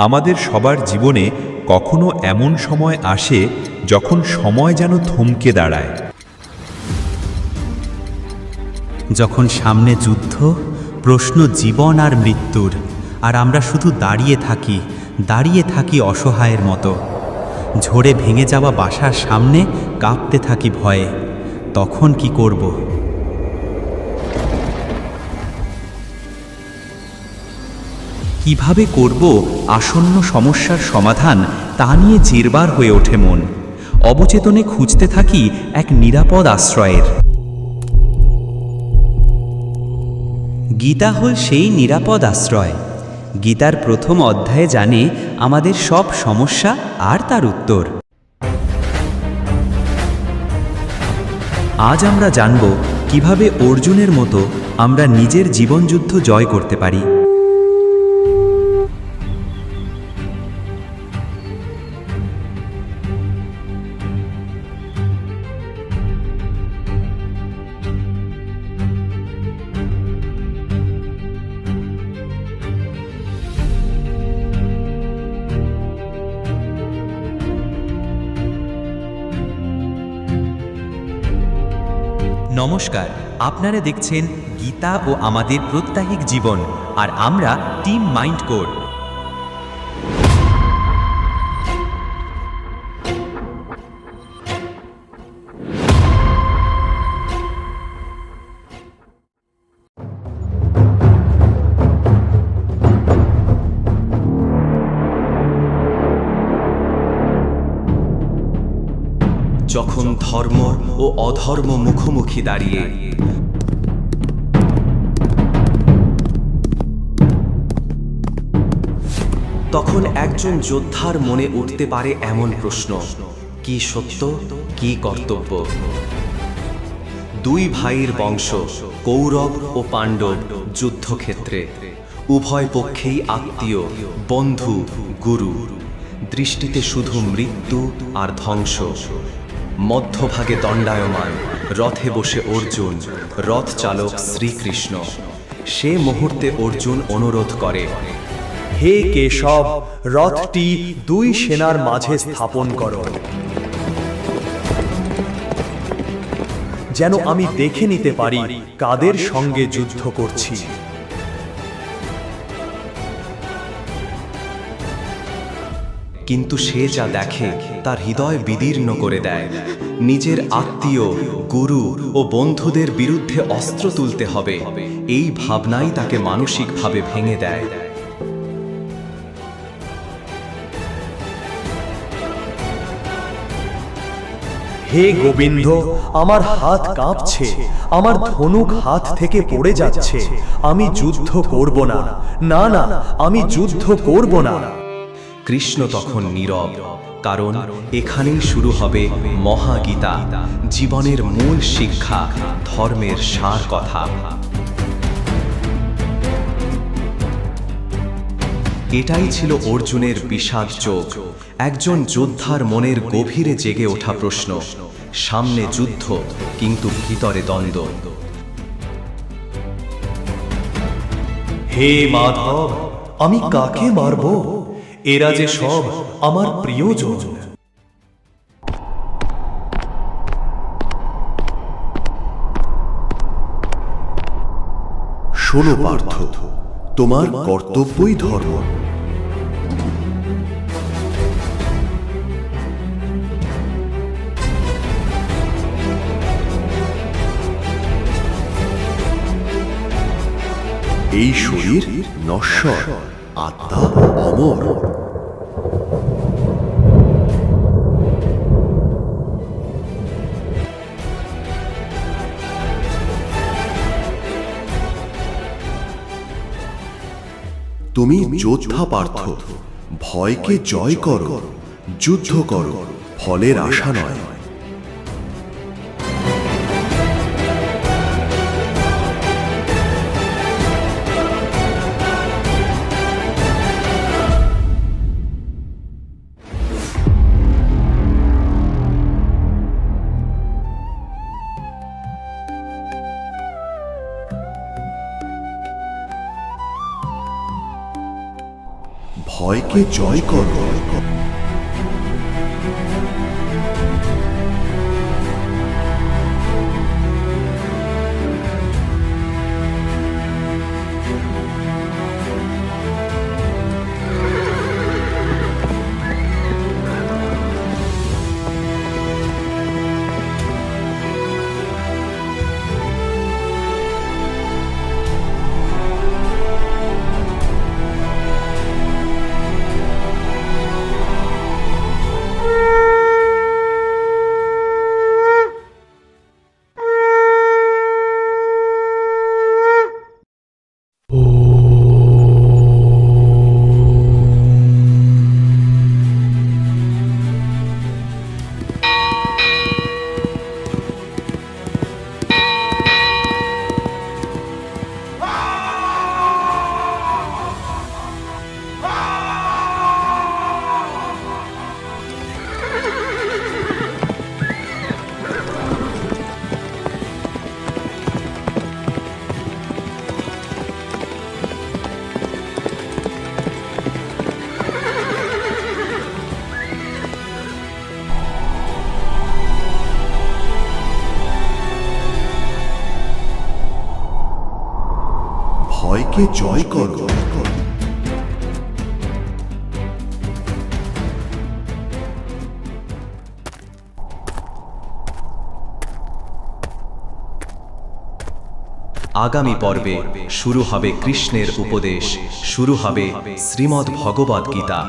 আমাদের সবার জীবনে কখনো এমন সময় আসে যখন সময় যেন থমকে দাঁড়ায়। যখন সামনে যুদ্ধ, প্রশ্ন জীবন আর মৃত্যুর, আর আমরা শুধু দাঁড়িয়ে থাকি অসহায়ের মতো। ঝড়ে ভেঙে যাওয়া বাসার সামনে কাঁপতে থাকি ভয়ে। তখন কি করব? কিভাবে করব আসন্ন সমস্যার সমাধান, তা নিয়ে জেরবার হয়ে ওঠে মন। অবচেতনে খুঁজতে থাকি এক নিরাপদ আশ্রয়ের। গীতা হল সেই নিরাপদ আশ্রয়। গীতার প্রথম অধ্যায়ে জানে আমাদের সব সমস্যা আর তার উত্তর। আজ আমরা জানব কিভাবে অর্জুনের মতো আমরা নিজের জীবনযুদ্ধ জয় করতে পারি। নমস্কার, আপনারা দেখছেন গীতা ও আমাদের প্রত্যাহিক জীবন, আর আমরা টিম মাইন্ড কোর। যখন ধর্ম ও অধর্ম মুখোমুখি দাঁড়িয়ে, তখন একজন যোদ্ধার মনে উঠতে পারে এমন প্রশ্ন: কি সত্য, কি কর্তব্য? দুই ভাইয়ের বংশ, কৌরব ও পাণ্ডব, যুদ্ধক্ষেত্রে উভয় পক্ষেই আত্মীয়, বন্ধু, গুরু। দৃষ্টিতে শুধু মৃত্যু আর ধ্বংস। মধ্যভাগে দণ্ডায়মান, রথে বসে অর্জুন, রথ চালক শ্রীকৃষ্ণ। সে মুহূর্তে অর্জুন অনুরোধ করে, হে কেশব, রথটি দুই সেনার মাঝে স্থাপন করো, যেন আমি দেখে নিতে পারি কাদের সঙ্গে যুদ্ধ করছি। কিন্তু সে যা দেখে তার হৃদয় বিদীর্ণ করে দেয়। নিজের আত্মীয়, গুরু ও বন্ধুদের বিরুদ্ধে অস্ত্র তুলতে হবে, এই ভাবনাই তাকে মানসিকভাবে ভেঙে দেয়। হে গোবিন্দ, আমার হাত কাঁপছে, আমার ধনুক হাত থেকে পড়ে যাচ্ছে। আমি যুদ্ধ করব না, না না, আমি যুদ্ধ করব না। কৃষ্ণ তখন নীরব, কারণ এখানেই শুরু হবে মহাগীতা, জীবনের মূল শিক্ষা, ধর্মের সার কথা। এটাই ছিল অর্জুনের বিষাদ চোখ, একজন যোদ্ধার মনের গভীরে জেগে ওঠা প্রশ্ন। সামনে যুদ্ধ, কিন্তু ভিতরে দ্বন্দ্ব। হে মাধব, আমি কাকে মারব? এরা যে সব আমার প্রিয়জন। শোনো পার্থ, তোমার কর্তব্যই ধর্ম। এই শরীর নশ্বর, আত্মা অমর। তুমি যোদ্ধা পার্থ, ভয়কে জয় করো, যুদ্ধ করো, ফলের আশা নয়। ভয়কে জয় করো। ভয়কে জয় করো। আগামী পর্বে শুরু হবে কৃষ্ণের উপদেশ, শুরু হবে শ্রীমদ্ ভগবদ্ গীতা।